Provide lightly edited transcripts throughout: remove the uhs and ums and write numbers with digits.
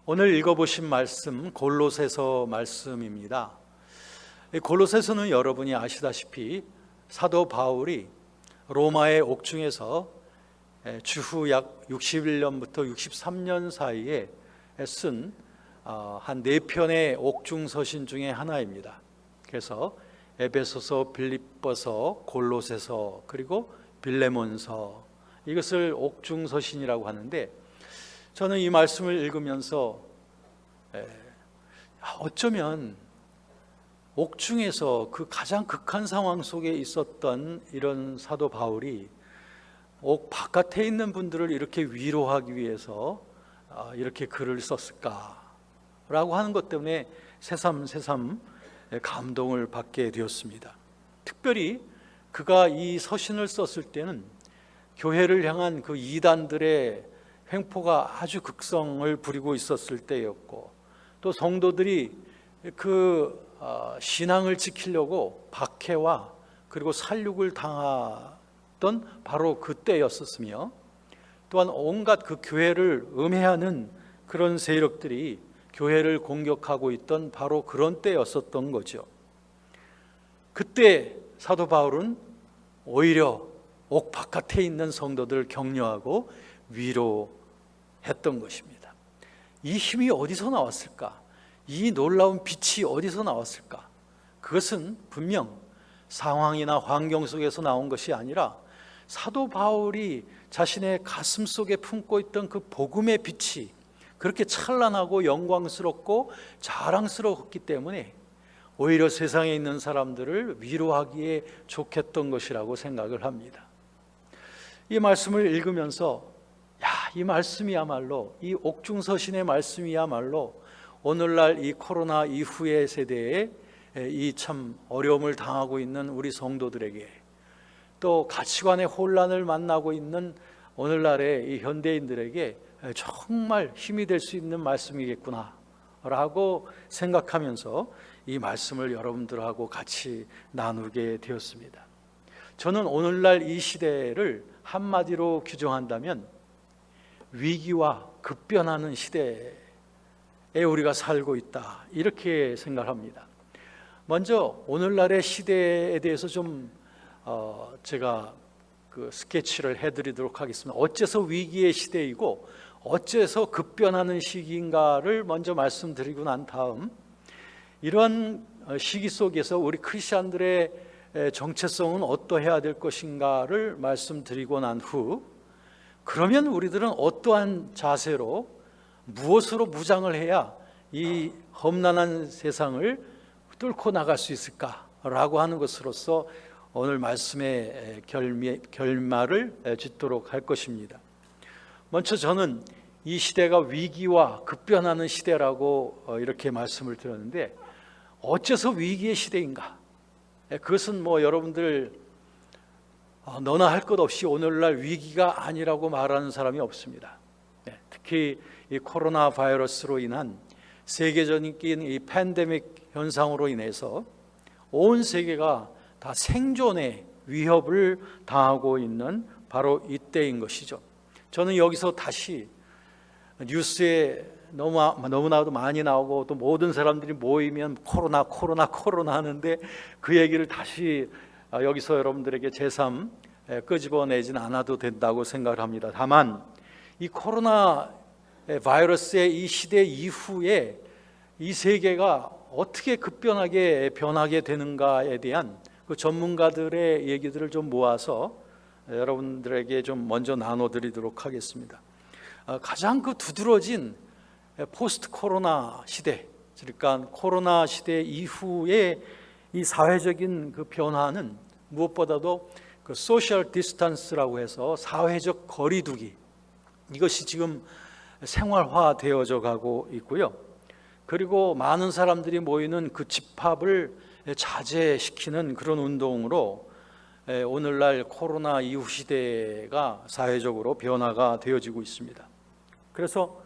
오늘 읽어보신 말씀 골로새서 말씀입니다. 골로새서는 여러분이 아시다시피 사도 바울이 로마의 옥중에서 주후 약 61년부터 63년 사이에 쓴 한 4편의 옥중 서신 중에 하나입니다. 그래서 에베소서, 빌립보서, 골로새서, 그리고 빌레몬서, 이것을 옥중 서신이라고 하는데, 저는 이 말씀을 읽으면서 어쩌면 옥중에서 그 가장 극한 상황 속에 있었던 이런 사도 바울이 옥 바깥에 있는 분들을 이렇게 위로하기 위해서 이렇게 글을 썼을까라고 하는 것 때문에 새삼 감동을 받게 되었습니다. 특별히 그가 이 서신을 썼을 때는 교회를 향한 그 이단들의 횡포가 아주 극성을 부리고 있었을 때였고, 또 성도들이 그 신앙을 지키려고 박해와 그리고 살육을 당하던 바로 그때였었으며, 또한 온갖 그 교회를 음해하는 그런 세력들이 교회를 공격하고 있던 바로 그런 때였었던 거죠. 그때 사도 바울은 오히려 옥 바깥에 있는 성도들을 격려하고 위로했던 것입니다. 이 힘이 어디서 나왔을까? 이 놀라운 빛이 어디서 나왔을까? 그것은 분명 상황이나 환경 속에서 나온 것이 아니라 사도 바울이 자신의 가슴 속에 품고 있던 그 복음의 빛이 그렇게 찬란하고 영광스럽고 자랑스러웠기 때문에 오히려 세상에 있는 사람들을 위로하기에 좋겠던 것이라고 생각을 합니다. 이 말씀을 읽으면서 이 말씀이야말로, 이 옥중서신의 말씀이야말로 오늘날 이 코로나 이후의 세대에 이 참 어려움을 당하고 있는 우리 성도들에게, 또 가치관의 혼란을 만나고 있는 오늘날의 이 현대인들에게 정말 힘이 될 수 있는 말씀이겠구나 라고 생각하면서 이 말씀을 여러분들하고 같이 나누게 되었습니다. 저는 오늘날 이 시대를 한마디로 규정한다면 위기와 급변하는 시대에 우리가 살고 있다, 이렇게 생각합니다. 먼저 오늘날의 시대에 대해서 좀 제가 그 스케치를 해드리도록 하겠습니다. 어째서 위기의 시대이고 어째서 급변하는 시기인가를 먼저 말씀드리고 난 다음, 이런 시기 속에서 우리 크리스천들의 정체성은 어떠해야 될 것인가를 말씀드리고 난 후, 그러면 우리들은 어떠한 자세로 무엇으로 무장을 해야 이 험난한 세상을 뚫고 나갈 수 있을까라고 하는 것으로서 오늘 말씀의 결말을 짓도록 할 것입니다. 먼저 저는 이 시대가 위기와 급변하는 시대라고 이렇게 말씀을 드렸는데, 어째서 위기의 시대인가? 그것은 여러분들 너나 할 것 없이 오늘날 위기가 아니라고 말하는 사람이 없습니다. 특히 이 코로나 바이러스로 인한 세계적인 이 팬데믹 현상으로 인해서 온 세계가 다 생존의 위협을 당하고 있는 바로 이때인 것이죠. 저는 여기서 다시 뉴스에 너무나도 많이 나오고, 또 모든 사람들이 모이면 코로나 하는데 그 얘기를 다시 여기서 여러분들에게 제삼 끄집어내진 않아도 된다고 생각을 합니다. 다만 이 코로나 바이러스의 이 시대 이후에 이 세계가 어떻게 급변하게 변하게 되는가에 대한 그 전문가들의 얘기들을 좀 모아서 여러분들에게 좀 먼저 나눠드리도록 하겠습니다. 가장 그 두드러진 포스트 코로나 시대, 그러니까 코로나 시대 이후에 이 사회적인 그 변화는 무엇보다도 그 소셜 디스턴스라고 해서 사회적 거리두기, 이것이 지금 생활화되어져 가고 있고요. 그리고 많은 사람들이 모이는 그 집합을 자제시키는 그런 운동으로 오늘날 코로나 이후 시대가 사회적으로 변화가 되어지고 있습니다. 그래서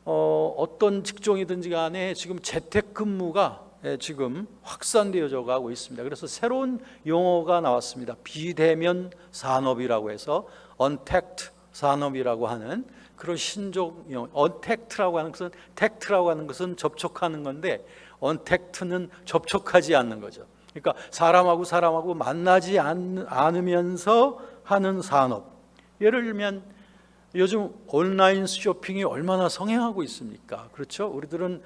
어떤 직종이든지 간에 지금 재택근무가 지금 확산되어져 가고 있습니다. 그래서 새로운 용어가 나왔습니다. 비대면 산업이라고 해서 언택트 산업이라고 하는 그런 신종용, 언택트라고 하는 것은, 택트라고 하는 것은 접촉하는 건데 언택트는 접촉하지 않는 거죠. 그러니까 사람하고 만나지 않으면서 하는 산업. 예를 들면 요즘 온라인 쇼핑이 얼마나 성행하고 있습니까? 그렇죠? 우리들은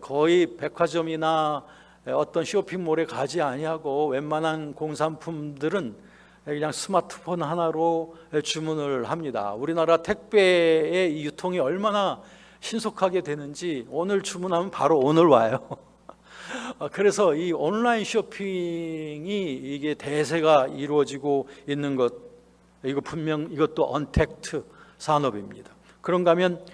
거의 백화점이나 어떤 쇼핑몰에 가지 아니하고 웬만한 공산품들은 그냥 스마트폰 하나로 주문을 합니다. 우리나라 택배의 유통이 얼마나 신속하게 되는지 오늘 주문하면 바로 오늘 와요. 그래서 이 온라인 쇼핑이 이게 대세가 이루어지고 있는 것, 이거 분명 이것도 언택트 산업입니다. 그런가 하면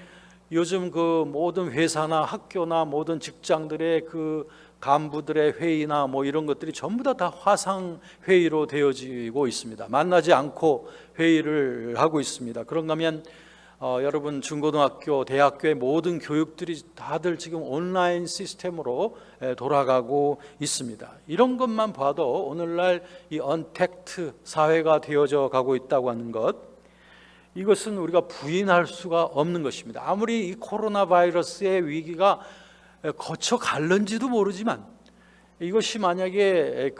요즘 그 모든 회사나 학교나 모든 직장들의 그 간부들의 회의나 뭐 이런 것들이 전부 다 화상 회의로 되어지고 있습니다. 만나지 않고 회의를 하고 있습니다. 그런가 하면 여러분 중고등학교, 대학교의 모든 교육들이 다들 지금 온라인 시스템으로 돌아가고 있습니다. 이런 것만 봐도 오늘날 이 언택트 사회가 되어져 가고 있다고 하는 것, 이것은 우리가 부인할 수가 없는 것입니다. 아무리 이 코로나 바이러스의 위기가 거쳐 갈는지도 모르지만 이것이 만약에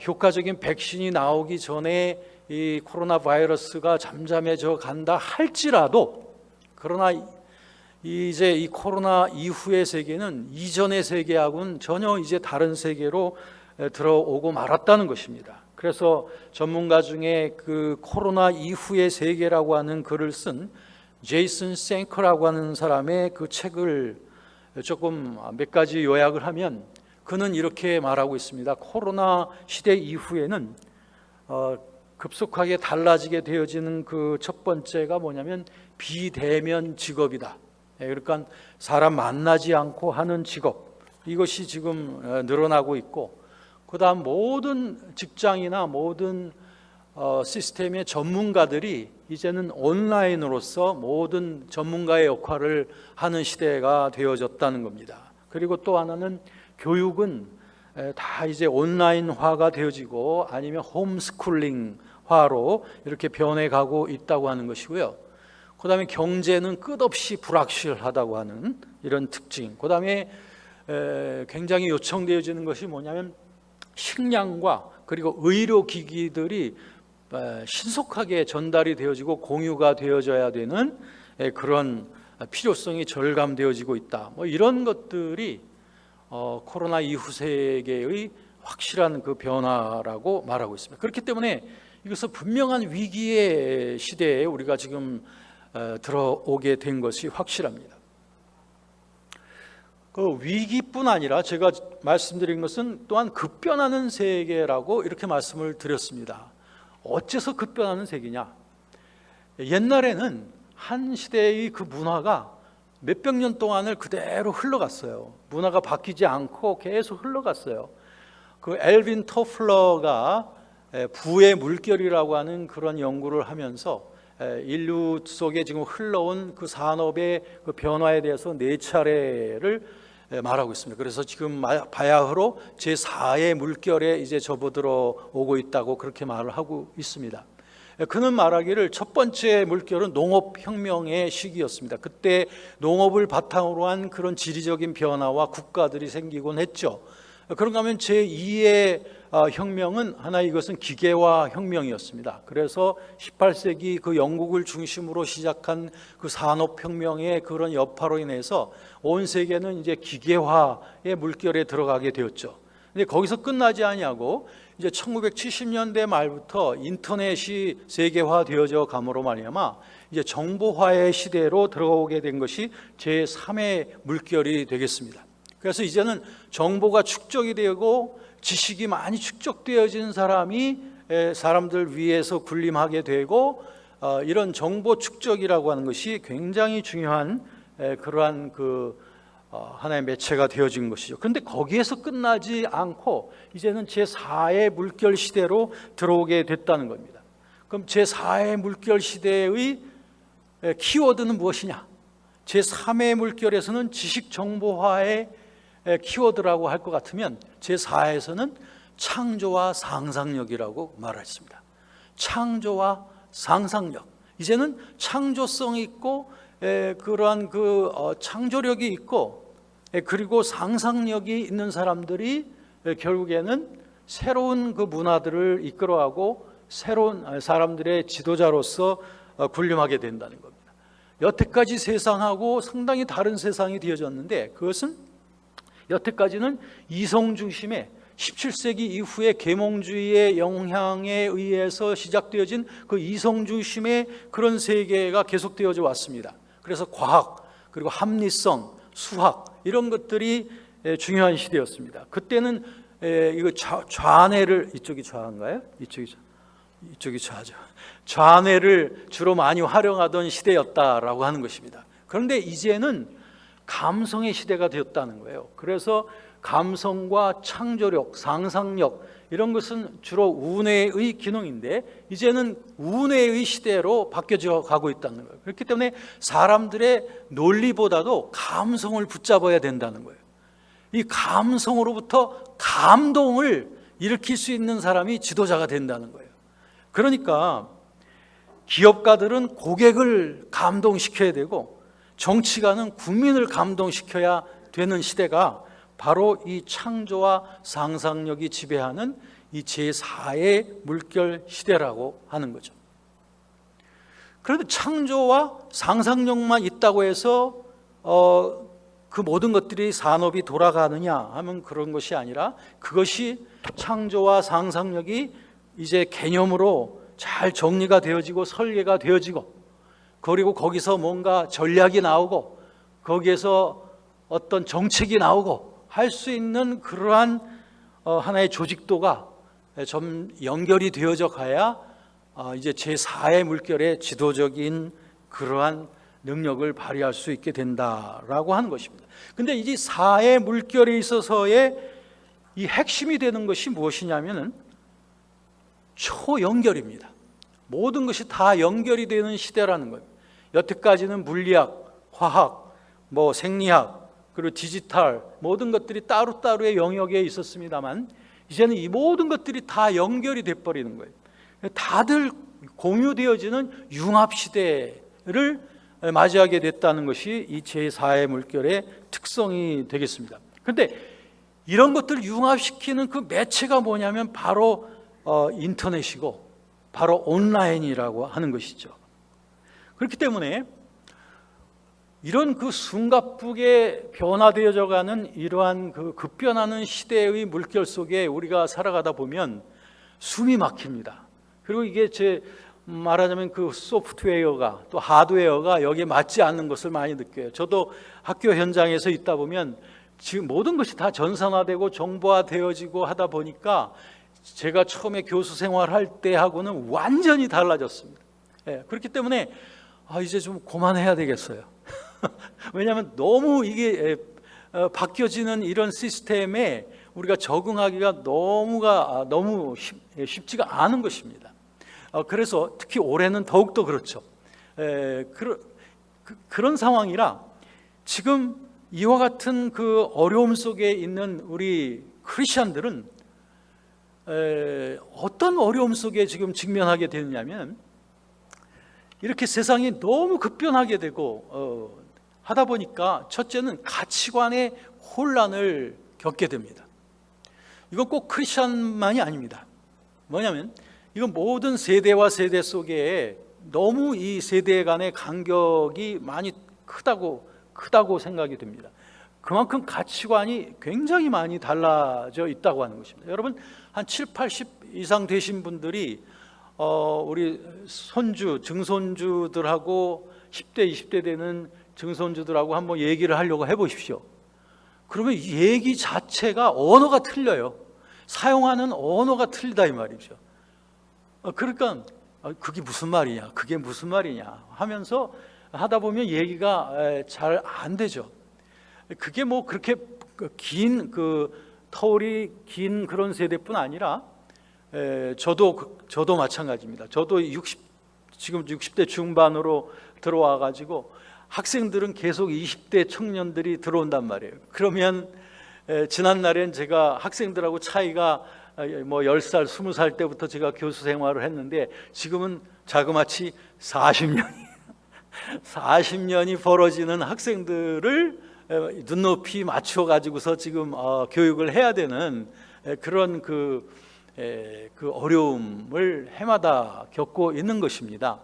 효과적인 백신이 나오기 전에 이 코로나 바이러스가 잠잠해져 간다 할지라도, 그러나 이제 이 코로나 이후의 세계는 이전의 세계하고는 전혀 이제 다른 세계로 들어오고 말았다는 것입니다. 그래서 전문가 중에 그 코로나 이후의 세계라고 하는 글을 쓴 제이슨 생커라고 하는 사람의 그 책을 조금 몇 가지 요약을 하면 그는 이렇게 말하고 있습니다. 코로나 시대 이후에는 급속하게 달라지게 되어지는 그 첫 번째가 뭐냐면 비대면 직업이다. 그러니까 사람 만나지 않고 하는 직업, 이것이 지금 늘어나고 있고, 그 다음 모든 직장이나 모든 시스템의 전문가들이 이제는 온라인으로서 모든 전문가의 역할을 하는 시대가 되어졌다는 겁니다. 그리고 또 하나는 교육은 다 이제 온라인화가 되어지고 아니면 홈스쿨링화로 이렇게 변해가고 있다고 하는 것이고요. 그 다음에 경제는 끝없이 불확실하다고 하는 이런 특징. 그 다음에 굉장히 요청되어지는 것이 뭐냐면 식량과 그리고 의료기기들이 신속하게 전달이 되어지고 공유가 되어져야 되는 그런 필요성이 절감되어지고 있다. 뭐 이런 것들이 코로나 이후 세계의 확실한 그 변화라고 말하고 있습니다. 그렇기 때문에 이것은 분명한 위기의 시대에 우리가 지금 들어오게 된 것이 확실합니다. 그 위기뿐 아니라 제가 말씀드린 것은 또한 급변하는 세계라고 이렇게 말씀을 드렸습니다. 어째서 급변하는 세계냐? 옛날에는 한 시대의 그 문화가 몇백 년 동안을 그대로 흘러갔어요. 문화가 바뀌지 않고 계속 흘러갔어요. 그 엘빈 토플러가 부의 물결이라고 하는 그런 연구를 하면서 인류 속에 지금 흘러온 그 산업의 그 변화에 대해서 4차례를 말하고 있습니다. 그래서 지금 바야흐로 제4의 물결에 이제 접어들어 오고 있다고 그렇게 말을 하고 있습니다. 그는 말하기를 첫 번째 물결은 농업혁명의 시기였습니다. 그때 농업을 바탕으로 한 그런 지리적인 변화와 국가들이 생기곤 했죠. 그런가 하면 제2의 혁명은 하나, 이것은 기계화 혁명이었습니다. 그래서 18세기 그 영국을 중심으로 시작한 그 산업혁명의 그런 여파로 인해서 온 세계는 이제 기계화의 물결에 들어가게 되었죠. 근데 거기서 끝나지 아니하고 이제 1970년대 말부터 인터넷이 세계화되어져 감으로 말미암아 이제 정보화의 시대로 들어오게 된 것이 제3의 물결이 되겠습니다. 그래서 이제는 정보가 축적이 되고 지식이 많이 축적되어진 사람들 위에서 군림하게 되고 이런 정보 축적이라고 하는 것이 굉장히 중요한 그러한 하나의 매체가 되어진 것이죠. 그런데 거기에서 끝나지 않고 이제는 제4의 물결 시대로 들어오게 됐다는 겁니다. 그럼 제4의 물결 시대의 키워드는 무엇이냐? 제3의 물결에서는 지식 정보화의 키워드라고 할 것 같으면 제4에서는 창조와 상상력이라고 말했습니다. 창조와 상상력, 이제는 창조성이 있고 그러한 창조력이 있고 그리고 상상력이 있는 사람들이 결국에는 새로운 그 문화들을 이끌어가고 새로운 사람들의 지도자로서 군림하게 된다는 겁니다. 여태까지 세상하고 상당히 다른 세상이 되어졌는데, 그것은 여태까지는 이성 중심의 17세기 이후에 계몽주의의 영향에 의해서 시작되어진 그 이성 중심의 그런 세계가 계속되어져 왔습니다. 그래서 과학, 그리고 합리성, 수학 이런 것들이 중요한 시대였습니다. 그때는 이거 좌뇌를, 이쪽이 좌인가요? 이쪽이 좌죠. 좌뇌를 주로 많이 활용하던 시대였다라고 하는 것입니다. 그런데 이제는 감성의 시대가 되었다는 거예요. 그래서 감성과 창조력, 상상력 이런 것은 주로 우뇌의 기능인데 이제는 우뇌의 시대로 바뀌어져 가고 있다는 거예요. 그렇기 때문에 사람들의 논리보다도 감성을 붙잡아야 된다는 거예요. 이 감성으로부터 감동을 일으킬 수 있는 사람이 지도자가 된다는 거예요. 그러니까 기업가들은 고객을 감동시켜야 되고 정치가는 국민을 감동시켜야 되는 시대가 바로 이 창조와 상상력이 지배하는 이 제4의 물결 시대라고 하는 거죠. 그런데 창조와 상상력만 있다고 해서 그 모든 것들이 산업이 돌아가느냐 하면 그런 것이 아니라, 그것이 창조와 상상력이 이제 개념으로 잘 정리가 되어지고 설계가 되어지고, 그리고 거기서 뭔가 전략이 나오고 거기에서 어떤 정책이 나오고 할 수 있는 그러한 하나의 조직도가 좀 연결이 되어져 가야 이제 제4의 물결의 지도적인 그러한 능력을 발휘할 수 있게 된다라고 하는 것입니다. 근데 이 4의 물결에 있어서의 이 핵심이 되는 것이 무엇이냐면은 초연결입니다. 모든 것이 다 연결이 되는 시대라는 거예요. 여태까지는 물리학, 화학, 생리학, 그리고 디지털 모든 것들이 따로따로의 영역에 있었습니다만 이제는 이 모든 것들이 다 연결이 돼버리는 거예요. 다들 공유되어지는 융합시대를 맞이하게 됐다는 것이 이 제4의 물결의 특성이 되겠습니다. 그런데 이런 것들을 융합시키는 그 매체가 뭐냐면 바로 인터넷이고 바로 온라인이라고 하는 것이죠. 그렇기 때문에 이런 그 숨가쁘게 변화되어져 가는 이러한 그 급변하는 시대의 물결 속에 우리가 살아가다 보면 숨이 막힙니다. 그리고 이게 말하자면 그 소프트웨어가 또 하드웨어가 여기에 맞지 않는 것을 많이 느껴요. 저도 학교 현장에서 있다 보면 지금 모든 것이 다 전산화되고 정보화되어지고 하다 보니까 제가 처음에 교수 생활할 때하고는 완전히 달라졌습니다. 그렇기 때문에 이제 좀 그만해야 되겠어요. 왜냐하면 너무 이게 바뀌어지는 이런 시스템에 우리가 적응하기가 너무 쉽지가 않은 것입니다. 그래서 특히 올해는 더욱더 그렇죠. 그런 상황이라 지금 이와 같은 그 어려움 속에 있는 우리 크리스천들은 어떤 어려움 속에 지금 직면하게 되느냐면, 이렇게 세상이 너무 급변하게 되고 하다 보니까 첫째는 가치관의 혼란을 겪게 됩니다. 이건 꼭 크리스천만이 아닙니다. 뭐냐면 이건 모든 세대와 세대 속에 너무 이 세대 간의 간격이 많이 크다고 생각이 됩니다. 그만큼 가치관이 굉장히 많이 달라져 있다고 하는 것입니다. 여러분 한 70, 80 이상 되신 분들이 우리 증손주들하고 10대, 20대 되는 증손주들하고 한번 얘기를 하려고 해보십시오. 그러면 얘기 자체가 언어가 틀려요. 사용하는 언어가 틀리다 이 말이죠. 그러니까 그게 무슨 말이냐, 그게 무슨 말이냐 하면서 하다 보면 얘기가 잘 안 되죠. 그게 그렇게 긴 터울이 긴 그런 세대뿐 아니라 저도 마찬가지입니다. 저도 지금 60대 중반으로 들어와 가지고 학생들은 계속 20대 청년들이 들어온단 말이에요. 그러면 지난날엔 제가 학생들하고 차이가 뭐 10살, 20살 때부터 제가 교수 생활을 했는데 지금은 자그마치 40년이 벌어지는 학생들을 눈높이 맞춰 가지고서 지금 교육을 해야 되는 그런 그 어려움을 해마다 겪고 있는 것입니다.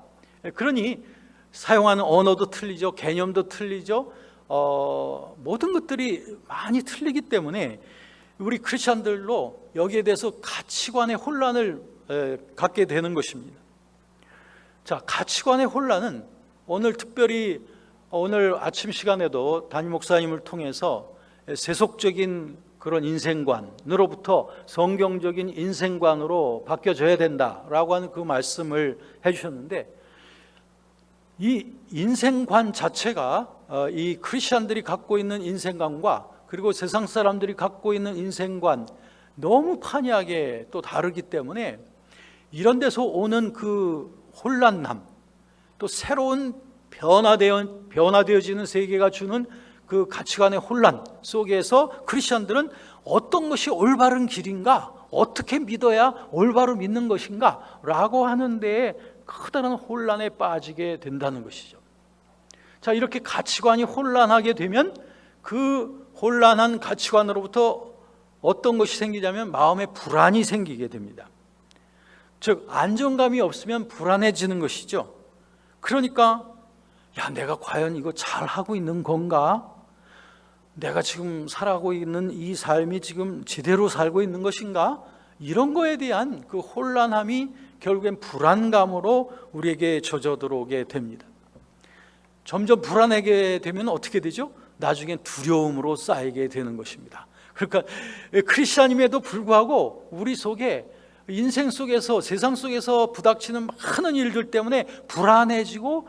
그러니 사용하는 언어도 틀리죠, 개념도 틀리죠, 모든 것들이 많이 틀리기 때문에 우리 크리스천들로 여기에 대해서 가치관의 혼란을 갖게 되는 것입니다. 자, 가치관의 혼란은 오늘 특별히 오늘 아침 시간에도 담임 목사님을 통해서 세속적인 그런 인생관으로부터 성경적인 인생관으로 바뀌어져야 된다라고 하는 그 말씀을 해주셨는데, 이 인생관 자체가 이 크리스천들이 갖고 있는 인생관과 그리고 세상 사람들이 갖고 있는 인생관 너무 판이하게 또 다르기 때문에 이런 데서 오는 그 혼란함, 또 새로운 변화되어지는 세계가 주는 그 가치관의 혼란 속에서 크리스천들은 어떤 것이 올바른 길인가, 어떻게 믿어야 올바로 믿는 것인가 라고 하는 데에 커다란 혼란에 빠지게 된다는 것이죠. 자, 이렇게 가치관이 혼란하게 되면 그 혼란한 가치관으로부터 어떤 것이 생기냐면 마음에 불안이 생기게 됩니다. 즉, 안정감이 없으면 불안해지는 것이죠. 그러니까 내가 과연 이거 잘하고 있는 건가? 내가 지금 살아가고 있는 이 삶이 지금 제대로 살고 있는 것인가? 이런 거에 대한 그 혼란함이 결국엔 불안감으로 우리에게 젖어들어오게 됩니다. 점점 불안하게 되면 어떻게 되죠? 나중엔 두려움으로 쌓이게 되는 것입니다. 그러니까 크리스천임에도 불구하고 우리 속에 인생 속에서, 세상 속에서 부닥치는 많은 일들 때문에 불안해지고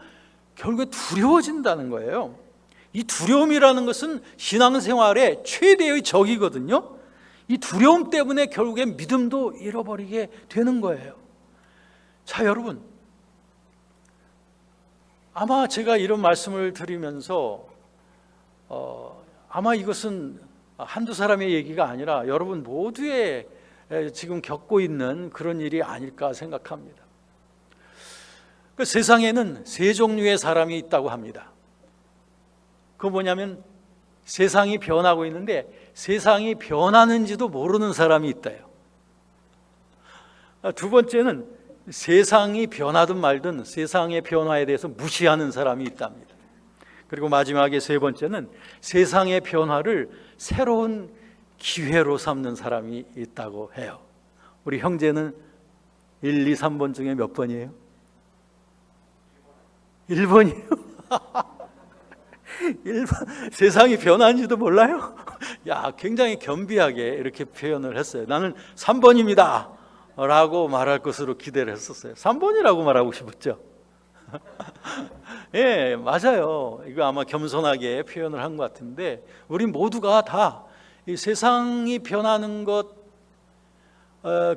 결국에 두려워진다는 거예요. 이 두려움이라는 것은 신앙생활의 최대의 적이거든요. 이 두려움 때문에 결국엔 믿음도 잃어버리게 되는 거예요. 자, 여러분, 아마 제가 이런 말씀을 드리면서 아마 이것은 한두 사람의 얘기가 아니라 여러분 모두의 지금 겪고 있는 그런 일이 아닐까 생각합니다. 그 세상에는 세 종류의 사람이 있다고 합니다. 그거 뭐냐면 세상이 변하고 있는데 세상이 변하는지도 모르는 사람이 있다요. 두 번째는 세상이 변하든 말든 세상의 변화에 대해서 무시하는 사람이 있답니다. 그리고 마지막에 세 번째는 세상의 변화를 새로운 기회로 삼는 사람이 있다고 해요. 우리 형제는 1, 2, 3번 중에 몇 번이에요? 1번이에요? 1번. 세상이 변하는지도 몰라요? 굉장히 겸비하게 이렇게 표현을 했어요. 나는 3번입니다 라고 말할 것으로 기대를 했었어요. 3번이라고 말하고 싶었죠. 예, 맞아요. 이거 아마 겸손하게 표현을 한 것 같은데, 우리 모두가 다 이 세상이 변하는 것,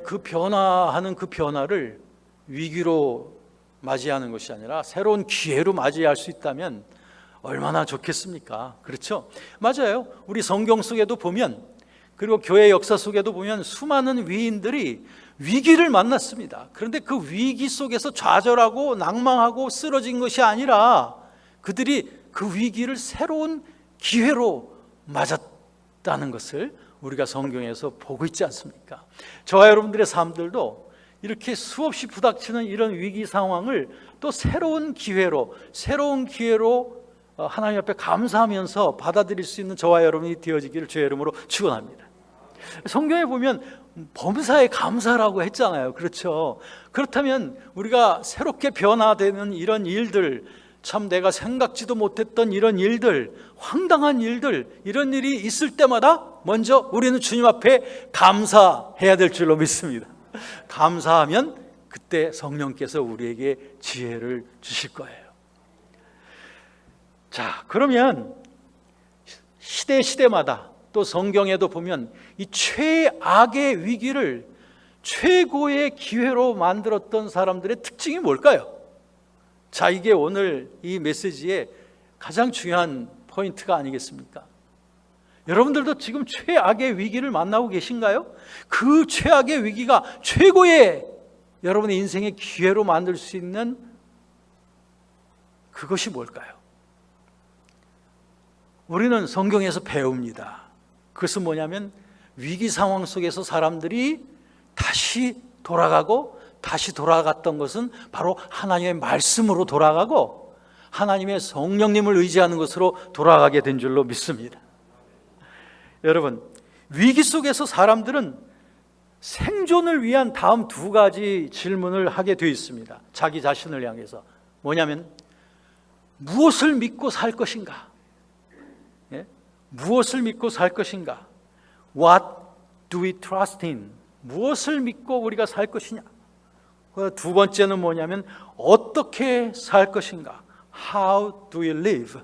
그 변화하는 그 변화를 위기로 맞이하는 것이 아니라 새로운 기회로 맞이할 수 있다면 얼마나 좋겠습니까? 그렇죠? 맞아요. 우리 성경 속에도 보면, 그리고 교회 역사 속에도 보면 수많은 위인들이 위기를 만났습니다. 그런데 그 위기 속에서 좌절하고 낭망하고 쓰러진 것이 아니라 그들이 그 위기를 새로운 기회로 맞았다는 것을 우리가 성경에서 보고 있지 않습니까? 저와 여러분들의 삶들도 이렇게 수없이 부닥치는 이런 위기 상황을 또 새로운 기회로 하나님 앞에 감사하면서 받아들일 수 있는 저와 여러분이 되어지기를 주의 이름으로 축원합니다. 성경에 보면 범사에 감사라고 했잖아요. 그렇죠? 그렇다면 우리가 새롭게 변화되는 이런 일들, 참 내가 생각지도 못했던 이런 일들, 황당한 일들, 이런 일이 있을 때마다 먼저 우리는 주님 앞에 감사해야 될 줄로 믿습니다. 감사하면 그때 성령께서 우리에게 지혜를 주실 거예요. 자, 그러면 시대마다 또 성경에도 보면 이 최악의 위기를 최고의 기회로 만들었던 사람들의 특징이 뭘까요? 자, 이게 오늘 이 메시지의 가장 중요한 포인트가 아니겠습니까? 여러분들도 지금 최악의 위기를 만나고 계신가요? 그 최악의 위기가 최고의 여러분의 인생의 기회로 만들 수 있는 그것이 뭘까요? 우리는 성경에서 배웁니다. 그것은 뭐냐면 위기 상황 속에서 사람들이 다시 돌아가고 다시 돌아갔던 것은 바로 하나님의 말씀으로 돌아가고 하나님의 성령님을 의지하는 것으로 돌아가게 된 줄로 믿습니다. 여러분, 위기 속에서 사람들은 생존을 위한 다음 두 가지 질문을 하게 되어 있습니다. 자기 자신을 향해서. 뭐냐면 무엇을 믿고 살 것인가? 예? 무엇을 믿고 살 것인가? What do we trust in? 무엇을 믿고 우리가 살 것이냐? 두 번째는 뭐냐면 어떻게 살 것인가? How do we live?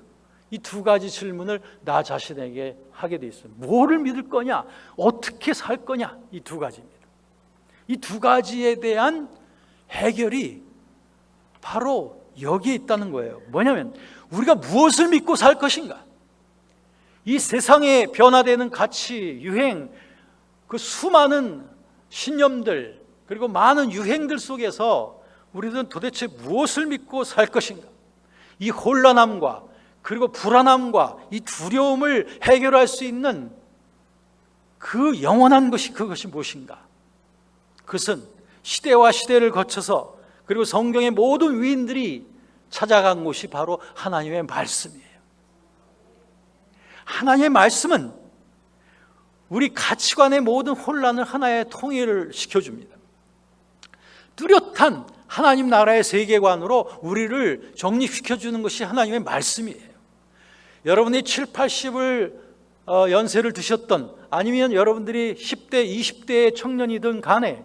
이 두 가지 질문을 나 자신에게 하게 돼 있어요. 뭐를 믿을 거냐? 어떻게 살 거냐? 이 두 가지입니다. 이 두 가지에 대한 해결이 바로 여기에 있다는 거예요. 뭐냐면 우리가 무엇을 믿고 살 것인가? 이 세상에 변화되는 가치, 유행, 그 수많은 신념들 그리고 많은 유행들 속에서 우리들은 도대체 무엇을 믿고 살 것인가? 이 혼란함과 그리고 불안함과 이 두려움을 해결할 수 있는 그 영원한 것이 그것이 무엇인가? 그것은 시대와 시대를 거쳐서 그리고 성경의 모든 위인들이 찾아간 곳이 바로 하나님의 말씀이에요. 하나님의 말씀은 우리 가치관의 모든 혼란을 하나의 통일을 시켜줍니다. 뚜렷한 하나님 나라의 세계관으로 우리를 정립시켜주는 것이 하나님의 말씀이에요. 여러분이 7, 80을 연세를 드셨던 아니면 여러분들이 10대, 20대의 청년이든 간에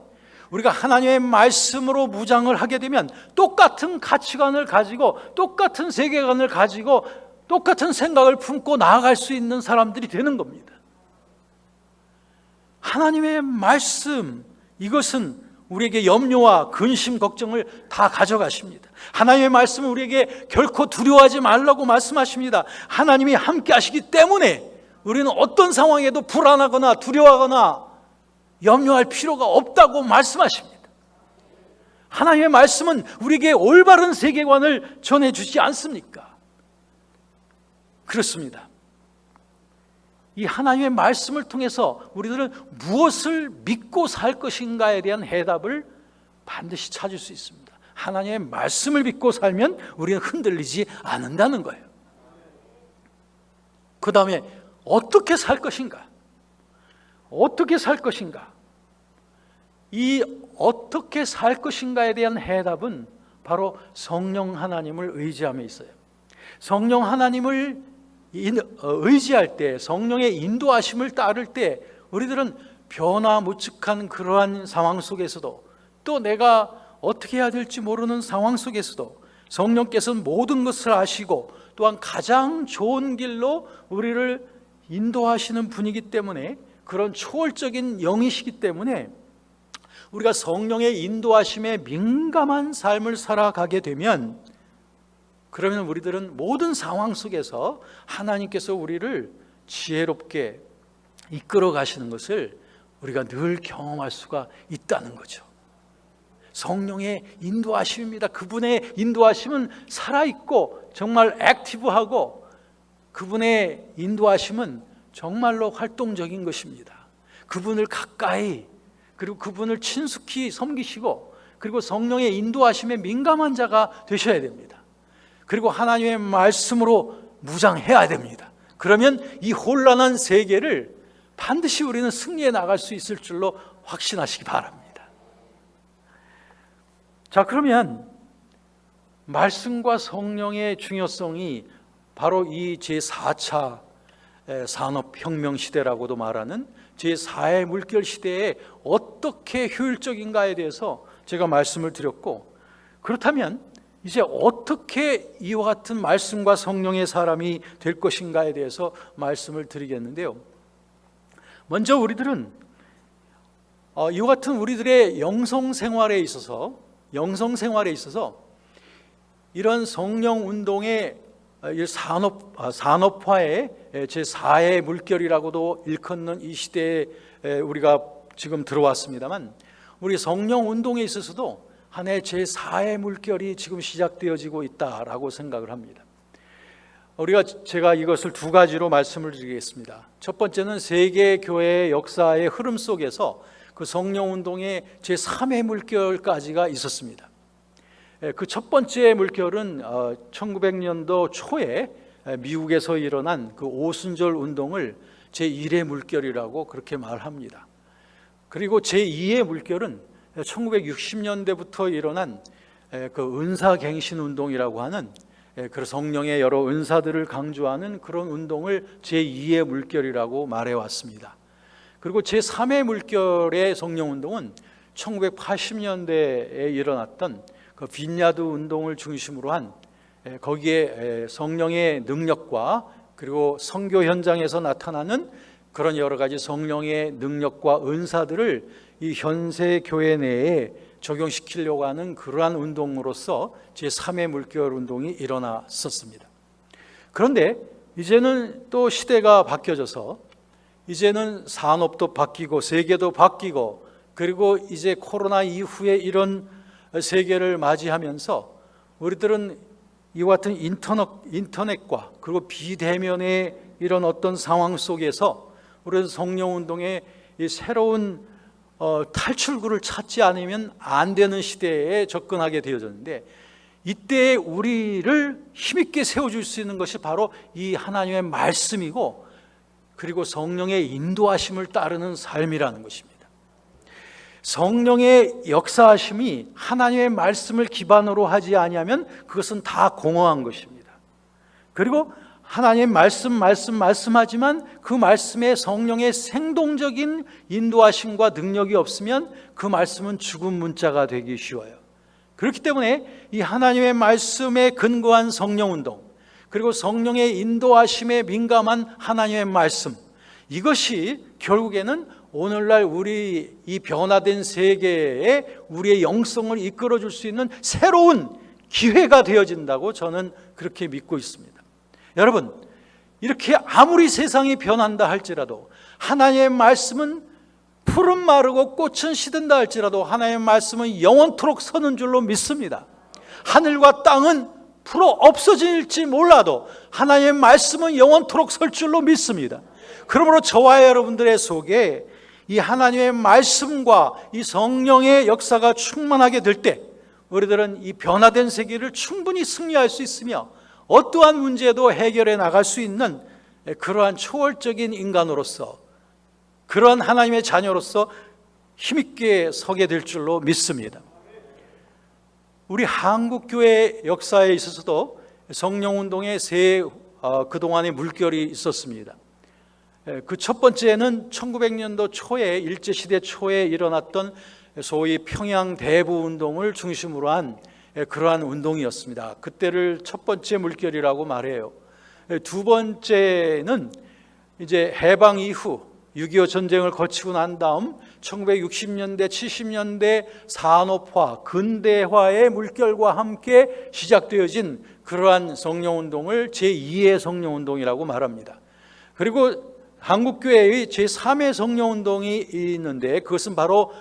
우리가 하나님의 말씀으로 무장을 하게 되면 똑같은 가치관을 가지고 똑같은 세계관을 가지고 똑같은 생각을 품고 나아갈 수 있는 사람들이 되는 겁니다. 하나님의 말씀, 이것은 우리에게 염려와 근심, 걱정을 다 가져가십니다. 하나님의 말씀은 우리에게 결코 두려워하지 말라고 말씀하십니다. 하나님이 함께 하시기 때문에 우리는 어떤 상황에도 불안하거나 두려워하거나 염려할 필요가 없다고 말씀하십니다. 하나님의 말씀은 우리에게 올바른 세계관을 전해주지 않습니까? 그렇습니다. 이 하나님의 말씀을 통해서 우리들은 무엇을 믿고 살 것인가에 대한 해답을 반드시 찾을 수 있습니다. 하나님의 말씀을 믿고 살면 우리는 흔들리지 않는다는 거예요. 그 다음에 어떻게 살 것인가? 어떻게 살 것인가? 이 어떻게 살 것인가에 대한 해답은 바로 성령 하나님을 의지함에 있어요. 성령 하나님을 의지할 때, 성령의 인도하심을 따를 때 우리들은 변화무측한 그러한 상황 속에서도 또 내가 어떻게 해야 될지 모르는 상황 속에서도 성령께서는 모든 것을 아시고 또한 가장 좋은 길로 우리를 인도하시는 분이기 때문에 그런 초월적인 영이시기 때문에 우리가 성령의 인도하심에 민감한 삶을 살아가게 되면 그러면 우리들은 모든 상황 속에서 하나님께서 우리를 지혜롭게 이끌어 가시는 것을 우리가 늘 경험할 수가 있다는 거죠. 성령의 인도하심입니다. 그분의 인도하심은 살아있고 정말 액티브하고 그분의 인도하심은 정말로 활동적인 것입니다. 그분을 가까이 그리고 그분을 친숙히 섬기시고 그리고 성령의 인도하심에 민감한 자가 되셔야 됩니다. 그리고 하나님의 말씀으로 무장해야 됩니다. 그러면 이 혼란한 세계를 반드시 우리는 승리해 나갈 수 있을 줄로 확신하시기 바랍니다. 자, 그러면 말씀과 성령의 중요성이 바로 이 제4차 산업혁명 시대라고도 말하는 제4의 물결 시대에 어떻게 효율적인가에 대해서 제가 말씀을 드렸고, 그렇다면 이제 어떻게 이와 같은 말씀과 성령의 사람이 될 것인가에 대해서 말씀을 드리겠는데요. 먼저 우리들은 이와 같은 우리들의 영성 생활에 있어서 이런 성령 운동의 산업화의 제4의 물결이라고도 일컫는 이 시대에 우리가 지금 들어왔습니다만, 우리 성령 운동에 있어서도 하나의 제4의 물결이 지금 시작되어지고 있다라고 생각을 합니다. 제가 이것을 두 가지로 말씀을 드리겠습니다. 첫 번째는 세계 교회의 역사의 흐름 속에서 그 성령 운동의 제3의 물결까지가 있었습니다. 그 첫 번째 물결은 1900년도 초에 미국에서 일어난 그 오순절 운동을 제1의 물결이라고 그렇게 말합니다. 그리고 제2의 물결은 1960년대부터 일어난 그 은사갱신 운동이라고 하는 그 성령의 여러 은사들을 강조하는 그런 운동을 제2의 물결이라고 말해왔습니다. 그리고 제3의 물결의 성령 운동은 1980년대에 일어났던 그 빈야드 운동을 중심으로 한, 거기에 성령의 능력과 그리고 선교 현장에서 나타나는 그런 여러 가지 성령의 능력과 은사들을 이 현세 교회 내에 적용시키려고 하는 그러한 운동으로서 제3의 물결 운동이 일어났었습니다. 그런데 이제는 또 시대가 바뀌어져서 이제는 산업도 바뀌고 세계도 바뀌고, 그리고 이제 코로나 이후에 이런 세계를 맞이하면서 우리들은 이와 같은 인터넷과 그리고 비대면의 이런 어떤 상황 속에서 우리는 성령운동의 이 새로운 탈출구를 찾지 않으면 안 되는 시대에 접근하게 되어졌는데, 이때 우리를 힘있게 세워줄 수 있는 것이 바로 이 하나님의 말씀이고, 그리고 성령의 인도하심을 따르는 삶이라는 것입니다. 성령의 역사하심이 하나님의 말씀을 기반으로 하지 아니하면 그것은 다 공허한 것입니다. 그리고 하나님의 말씀하지만 그 말씀에 성령의 생동적인 인도하심과 능력이 없으면 그 말씀은 죽은 문자가 되기 쉬워요. 그렇기 때문에 이 하나님의 말씀에 근거한 성령운동, 그리고 성령의 인도하심에 민감한 하나님의 말씀, 이것이 결국에는 오늘날 우리 이 변화된 세계에 우리의 영성을 이끌어줄 수 있는 새로운 기회가 되어진다고 저는 그렇게 믿고 있습니다. 여러분, 이렇게 아무리 세상이 변한다 할지라도 하나님의 말씀은 풀은 마르고 꽃은 시든다 할지라도 하나님의 말씀은 영원토록 서는 줄로 믿습니다. 하늘과 땅은 풀어 없어질지 몰라도 하나님의 말씀은 영원토록 설 줄로 믿습니다. 그러므로 저와 여러분들의 속에 이 하나님의 말씀과 이 성령의 역사가 충만하게 될 때 우리들은 이 변화된 세계를 충분히 승리할 수 있으며 어떠한 문제도 해결해 나갈 수 있는 그러한 초월적인 인간으로서, 그러한 하나님의 자녀로서 힘있게 서게 될 줄로 믿습니다. 우리 한국교회 역사에 있어서도 성령운동의 그동안의 물결이 있었습니다. 그 첫 번째는 1900년도 초에, 일제시대 초에 일어났던 소위 평양 대부 운동을 중심으로 한 그러한 운동이었습니다. 그때를 첫 번째 물결이라고 말해요. 두 번째는 이제 해방 이후 6.25 전쟁을 거치고 난 다음 1960년대, 70년대 산업화, 근대화의 물결과 함께 시작되어진 그러한 성령운동을 제2의 성령운동이라고 말합니다. 그리고 한국교회의 제3의 성령운동이 있는데, 그것은 바로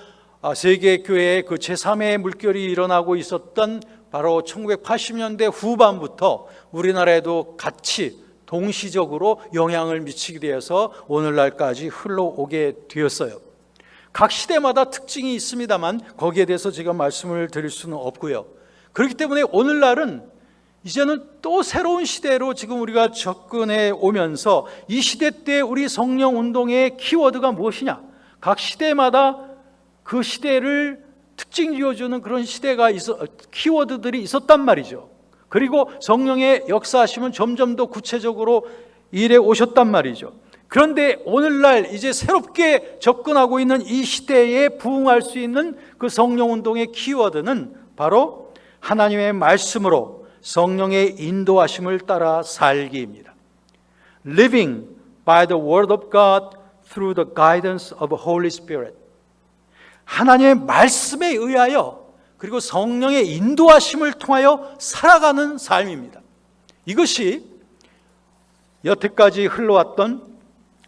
세계교회의 그 제3의 물결이 일어나고 있었던 바로 1980년대 후반부터 우리나라에도 같이 동시적으로 영향을 미치게 되어서 오늘날까지 흘러오게 되었어요. 각 시대마다 특징이 있습니다만 거기에 대해서 제가 말씀을 드릴 수는 없고요. 그렇기 때문에 오늘날은 이제는 또 새로운 시대로 지금 우리가 접근해 오면서 이 시대 때 우리 성령운동의 키워드가 무엇이냐? 각 시대마다 그 시대를 특징 지어주는 그런 키워드들이 있었단 말이죠. 그리고 성령의 역사하심은 점점 더 구체적으로 일해 오셨단 말이죠. 그런데 오늘날 이제 새롭게 접근하고 있는 이 시대에 부응할 수 있는 그 성령운동의 키워드는 바로 하나님의 말씀으로 성령의 인도하심을 따라 살기입니다. Living by the word of God through the guidance of the Holy Spirit. 하나님의 말씀에 의하여 그리고 성령의 인도하심을 통하여 살아가는 삶입니다. 이것이 여태까지 흘러왔던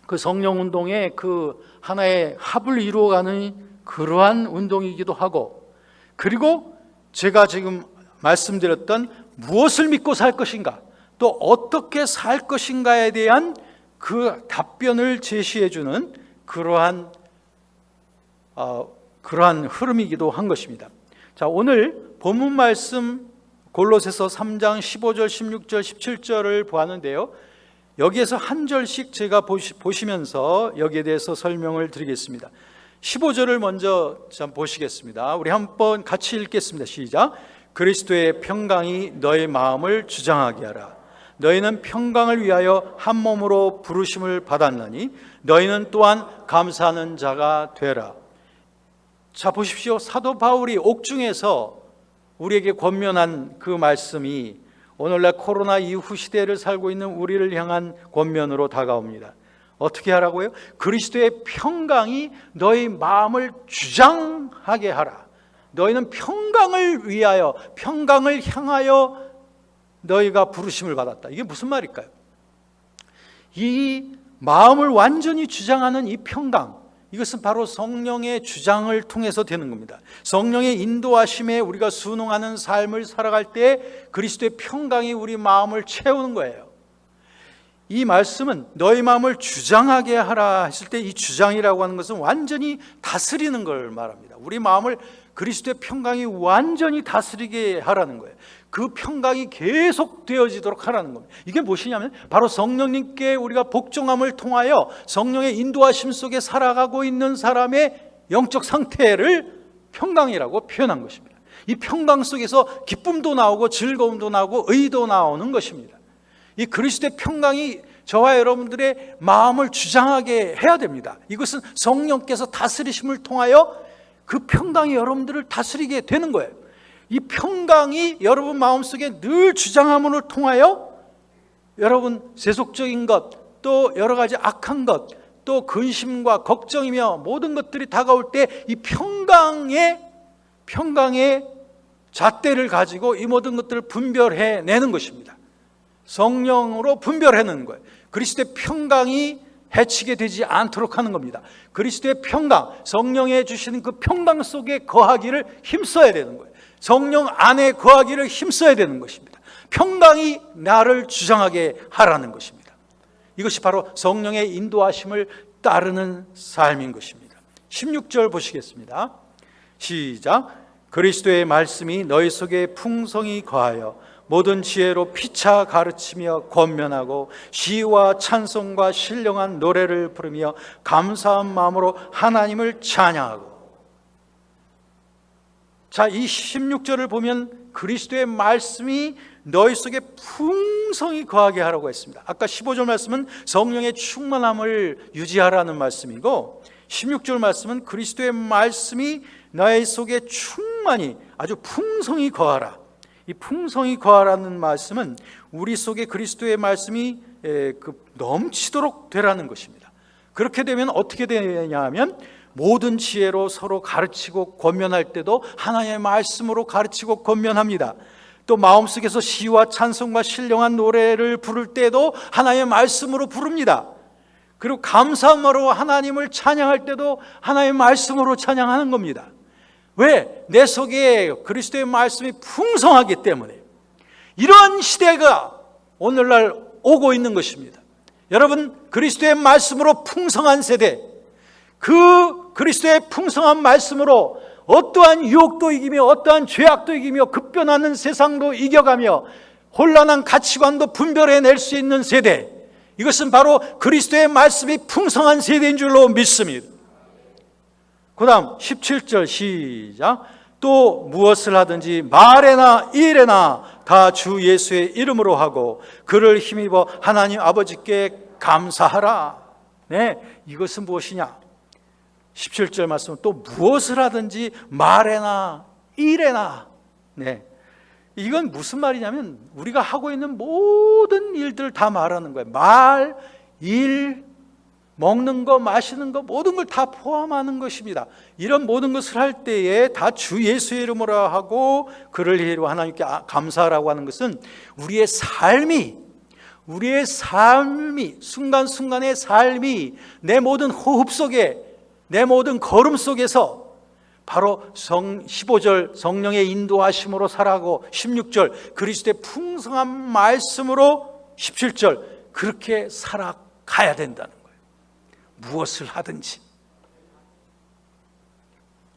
그 성령운동의 그 하나의 합을 이루어가는 그러한 운동이기도 하고, 그리고 제가 지금 말씀드렸던 무엇을 믿고 살 것인가, 또 어떻게 살 것인가에 대한 그 답변을 제시해주는 그러한 흐름이기도 한 것입니다. 자, 오늘 본문 말씀 골로새서 3장 15절, 16절, 17절을 보았는데요, 여기에서 한 절씩 제가 보시면서 여기에 대해서 설명을 드리겠습니다. 15절을 먼저 보시겠습니다. 우리 한번 같이 읽겠습니다. 시작. 그리스도의 평강이 너의 마음을 주장하게 하라. 너희는 평강을 위하여 한 몸으로 부르심을 받았나니 너희는 또한 감사하는 자가 되라. 자, 보십시오. 사도 바울이 옥중에서 우리에게 권면한 그 말씀이 오늘날 코로나 이후 시대를 살고 있는 우리를 향한 권면으로 다가옵니다. 어떻게 하라고요? 그리스도의 평강이 너희 마음을 주장하게 하라. 너희는 평강을 위하여, 평강을 향하여 너희가 부르심을 받았다. 이게 무슨 말일까요? 이 마음을 완전히 주장하는 이 평강, 이것은 바로 성령의 주장을 통해서 되는 겁니다. 성령의 인도하심에 우리가 순응하는 삶을 살아갈 때 그리스도의 평강이 우리 마음을 채우는 거예요. 이 말씀은 너희 마음을 주장하게 하라 했을 때 이 주장이라고 하는 것은 완전히 다스리는 걸 말합니다. 우리 마음을 그리스도의 평강이 완전히 다스리게 하라는 거예요. 그 평강이 계속 되어지도록 하라는 겁니다. 이게 무엇이냐면 바로 성령님께 우리가 복종함을 통하여 성령의 인도하심 속에 살아가고 있는 사람의 영적 상태를 평강이라고 표현한 것입니다. 이 평강 속에서 기쁨도 나오고 즐거움도 나오고 의도 나오는 것입니다. 이 그리스도의 평강이 저와 여러분들의 마음을 주장하게 해야 됩니다. 이것은 성령께서 다스리심을 통하여 그 평강이 여러분들을 다스리게 되는 거예요. 이 평강이 여러분 마음속에 늘 주장함을 통하여 여러분 세속적인 것, 또 여러 가지 악한 것, 또 근심과 걱정이며 모든 것들이 다가올 때 이 평강의 잣대를 가지고 이 모든 것들을 분별해내는 것입니다. 성령으로 분별해내는 거예요. 그리스도의 평강이 해치게 되지 않도록 하는 겁니다. 그리스도의 평강, 성령에 주시는 그 평강 속에 거하기를 힘써야 되는 거예요. 성령 안에 거하기를 힘써야 되는 것입니다. 평강이 나를 주장하게 하라는 것입니다. 이것이 바로 성령의 인도하심을 따르는 삶인 것입니다. 16절 보시겠습니다. 시작. 그리스도의 말씀이 너희 속에 풍성히 거하여 모든 지혜로 피차 가르치며 권면하고 시와 찬송과 신령한 노래를 부르며 감사한 마음으로 하나님을 찬양하고. 자, 이 16절을 보면 그리스도의 말씀이 너희 속에 풍성히 거하게 하라고 했습니다. 아까 15절 말씀은 성령의 충만함을 유지하라는 말씀이고, 16절 말씀은 그리스도의 말씀이 너희 속에 충만히 아주 풍성히 거하라. 이 풍성히 거하라는 말씀은 우리 속에 그리스도의 말씀이 넘치도록 되라는 것입니다. 그렇게 되면 어떻게 되냐 하면 모든 지혜로 서로 가르치고 권면할 때도 하나님의 말씀으로 가르치고 권면합니다. 또 마음속에서 시와 찬송과 신령한 노래를 부를 때도 하나님의 말씀으로 부릅니다. 그리고 감사함으로 하나님을 찬양할 때도 하나님의 말씀으로 찬양하는 겁니다. 왜? 내 속에 그리스도의 말씀이 풍성하기 때문에. 이러한 시대가 오늘날 오고 있는 것입니다. 여러분, 그리스도의 말씀으로 풍성한 세대, 그 그리스도의 풍성한 말씀으로 어떠한 유혹도 이기며 어떠한 죄악도 이기며 급변하는 세상도 이겨가며 혼란한 가치관도 분별해낼 수 있는 세대, 이것은 바로 그리스도의 말씀이 풍성한 세대인 줄로 믿습니다. 그 다음 17절 시작. 또 무엇을 하든지 말에나 일에나 다 주 예수의 이름으로 하고 그를 힘입어 하나님 아버지께 감사하라. 네, 이것은 무엇이냐? 17절 말씀은 또 무엇을 하든지 말에나 일에나. 네, 이건 무슨 말이냐면 우리가 하고 있는 모든 일들을 다 말하는 거예요. 말, 일, 먹는 거, 마시는 거, 모든 걸 다 포함하는 것입니다. 이런 모든 것을 할 때에 다 주 예수의 이름으로 하고 그를 이루어 하나님께 감사하라고 하는 것은 우리의 삶이 순간순간의 삶이 내 모든 호흡 속에, 내 모든 걸음 속에서 바로 15절 성령의 인도하심으로 살아가고 16절 그리스도의 풍성한 말씀으로 17절 그렇게 살아가야 된다는 거예요. 무엇을 하든지.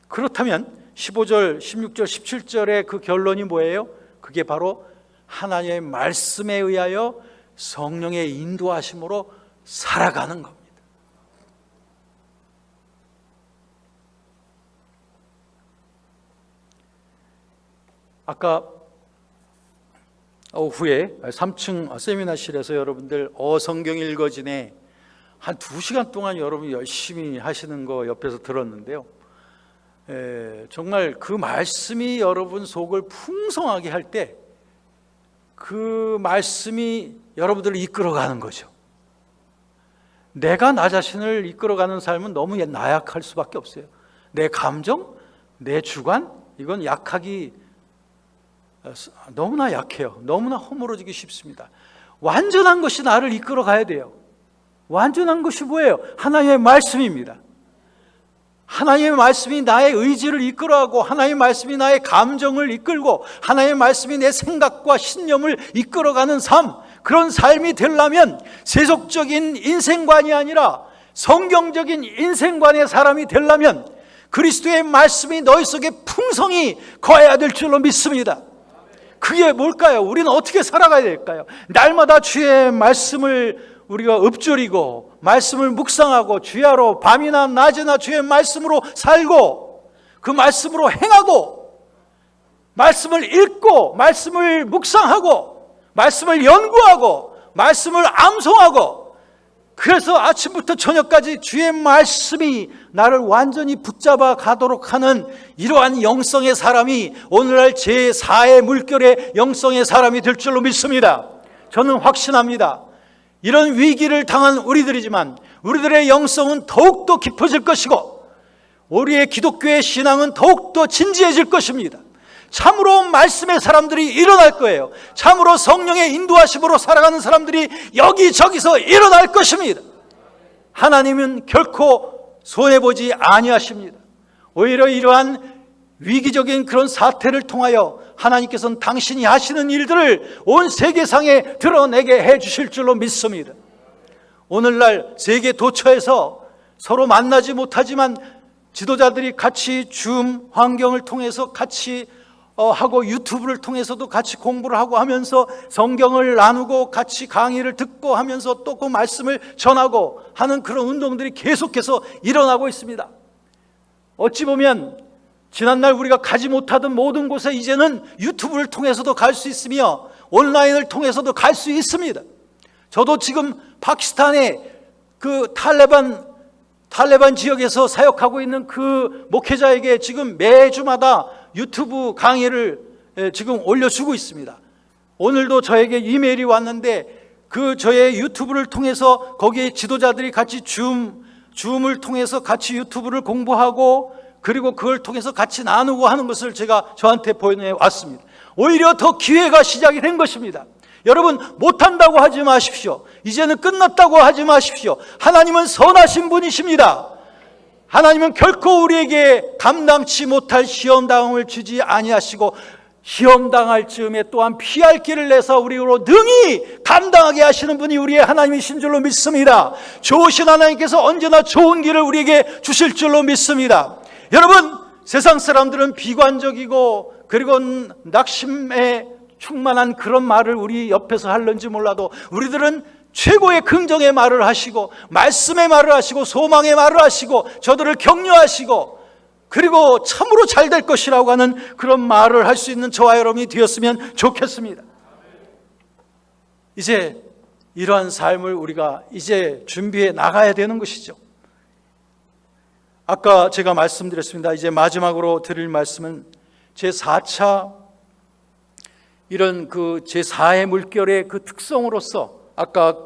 그렇다면 15절, 16절, 17절의 그 결론이 뭐예요? 그게 바로 하나님의 말씀에 의하여 성령의 인도하심으로 살아가는 겁니다. 아까 오후에 3층 세미나실에서 여러분들 성경 읽어지네 한 2시간 동안 여러분이 열심히 하시는 거 옆에서 들었는데요. 정말 그 말씀이 여러분 속을 풍성하게 할 때 그 말씀이 여러분들을 이끌어가는 거죠. 내가 나 자신을 이끌어가는 삶은 너무 나약할 수밖에 없어요. 내 감정, 내 주관, 이건 약하기 너무나 약해요. 너무나 허물어지기 쉽습니다. 완전한 것이 나를 이끌어가야 돼요. 완전한 것이 뭐예요? 하나님의 말씀입니다. 하나님의 말씀이 나의 의지를 이끌어가고 하나님의 말씀이 나의 감정을 이끌고 하나님의 말씀이 내 생각과 신념을 이끌어가는 삶, 그런 삶이 되려면 세속적인 인생관이 아니라 성경적인 인생관의 사람이 되려면 그리스도의 말씀이 너희 속에 풍성히 거해야 될 줄로 믿습니다. 그게 뭘까요? 우리는 어떻게 살아가야 될까요? 날마다 주의 말씀을 우리가 읊조리고 말씀을 묵상하고 주야로 밤이나 낮이나 주의 말씀으로 살고 그 말씀으로 행하고 말씀을 읽고 말씀을 묵상하고 말씀을 연구하고 말씀을 암송하고 그래서 아침부터 저녁까지 주의 말씀이 나를 완전히 붙잡아 가도록 하는 이러한 영성의 사람이 오늘날 제4의 물결의 영성의 사람이 될 줄로 믿습니다. 저는 확신합니다. 이런 위기를 당한 우리들이지만 우리들의 영성은 더욱더 깊어질 것이고 우리의 기독교의 신앙은 더욱더 진지해질 것입니다. 참으로 말씀의 사람들이 일어날 거예요. 참으로 성령의 인도하심으로 살아가는 사람들이 여기저기서 일어날 것입니다. 하나님은 결코 손해보지 아니하십니다. 오히려 이러한 위기적인 그런 사태를 통하여 하나님께서는 당신이 하시는 일들을 온 세계상에 드러내게 해주실 줄로 믿습니다. 오늘날 세계 도처에서 서로 만나지 못하지만 지도자들이 같이 줌 환경을 통해서 같이 하고 유튜브를 통해서도 같이 공부를 하고 하면서 성경을 나누고 같이 강의를 듣고 하면서 또 그 말씀을 전하고 하는 그런 운동들이 계속해서 일어나고 있습니다. 어찌 보면 지난날 우리가 가지 못하던 모든 곳에 이제는 유튜브를 통해서도 갈 수 있으며 온라인을 통해서도 갈 수 있습니다. 저도 지금 파키스탄의 그 탈레반 지역에서 사역하고 있는 그 목회자에게 지금 매주마다 유튜브 강의를 지금 올려주고 있습니다. 오늘도 저에게 이메일이 왔는데 그 저의 유튜브를 통해서 거기에 지도자들이 같이 줌을 통해서 같이 유튜브를 공부하고 그리고 그걸 통해서 같이 나누고 하는 것을 제가 저한테 보내왔습니다. 오히려 더 기회가 시작이 된 것입니다. 여러분, 못한다고 하지 마십시오. 이제는 끝났다고 하지 마십시오. 하나님은 선하신 분이십니다. 하나님은 결코 우리에게 감당치 못할 시험당함을 주지 아니하시고 시험당할 즈음에 또한 피할 길을 내서 우리로 능히 감당하게 하시는 분이 우리의 하나님이신 줄로 믿습니다. 좋으신 하나님께서 언제나 좋은 길을 우리에게 주실 줄로 믿습니다. 여러분, 세상 사람들은 비관적이고 그리고 낙심에 충만한 그런 말을 우리 옆에서 하는지 몰라도 우리들은 최고의 긍정의 말을 하시고 말씀의 말을 하시고 소망의 말을 하시고 저들을 격려하시고 그리고 참으로 잘 될 것이라고 하는 그런 말을 할 수 있는 저와 여러분이 되었으면 좋겠습니다. 이제 이러한 삶을 우리가 이제 준비해 나가야 되는 것이죠. 아까 제가 말씀드렸습니다. 이제 마지막으로 드릴 말씀은 제4차 이런 그 제4의 물결의 그 특성으로서 아까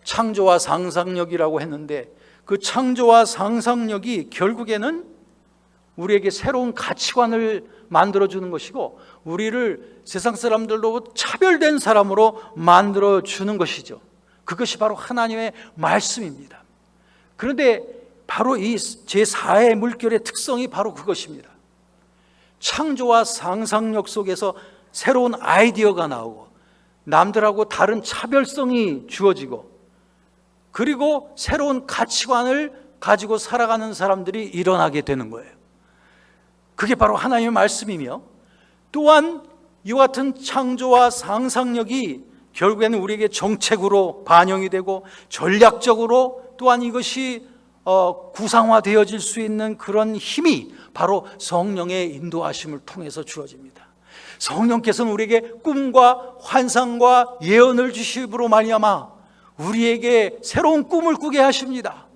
창조와 상상력이라고 했는데 그 창조와 상상력이 결국에는 우리에게 새로운 가치관을 만들어주는 것이고 우리를 세상 사람들로 차별된 사람으로 만들어주는 것이죠. 그것이 바로 하나님의 말씀입니다. 그런데 바로 이 제4의 물결의 특성이 바로 그것입니다. 창조와 상상력 속에서 새로운 아이디어가 나오고 남들하고 다른 차별성이 주어지고 그리고 새로운 가치관을 가지고 살아가는 사람들이 일어나게 되는 거예요. 그게 바로 하나님의 말씀이며 또한 이와 같은 창조와 상상력이 결국에는 우리에게 정책으로 반영이 되고 전략적으로 또한 이것이 구상화되어질 수 있는 그런 힘이 바로 성령의 인도하심을 통해서 주어집니다. 성령께서는 우리에게 꿈과 환상과 예언을 주심으로 말미암아 우리에게 새로운 꿈을 꾸게 하십니다.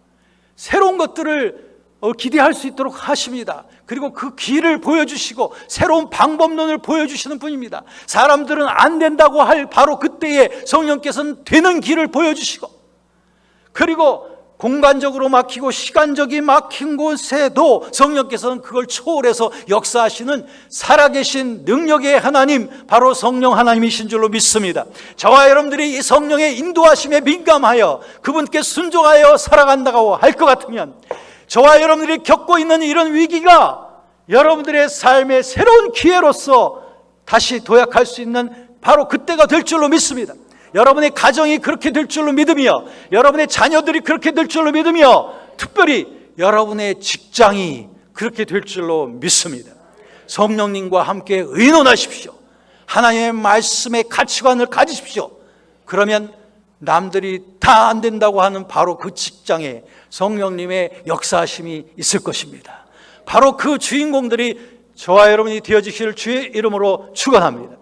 새로운 것들을 기대할 수 있도록 하십니다. 그리고 그 길을 보여주시고 새로운 방법론을 보여주시는 분입니다. 사람들은 안 된다고 할 바로 그때에 성령께서는 되는 길을 보여주시고 그리고 공간적으로 막히고 시간적이 막힌 곳에도 성령께서는 그걸 초월해서 역사하시는 살아계신 능력의 하나님, 바로 성령 하나님이신 줄로 믿습니다. 저와 여러분들이 이 성령의 인도하심에 민감하여 그분께 순종하여 살아간다고 할 것 같으면 저와 여러분들이 겪고 있는 이런 위기가 여러분들의 삶의 새로운 기회로서 다시 도약할 수 있는 바로 그때가 될 줄로 믿습니다. 여러분의 가정이 그렇게 될 줄로 믿으며 여러분의 자녀들이 그렇게 될 줄로 믿으며 특별히 여러분의 직장이 그렇게 될 줄로 믿습니다. 성령님과 함께 의논하십시오. 하나님의 말씀의 가치관을 가지십시오. 그러면 남들이 다 안 된다고 하는 바로 그 직장에 성령님의 역사하심이 있을 것입니다. 바로 그 주인공들이 저와 여러분이 되어지시길 주의 이름으로 축원합니다.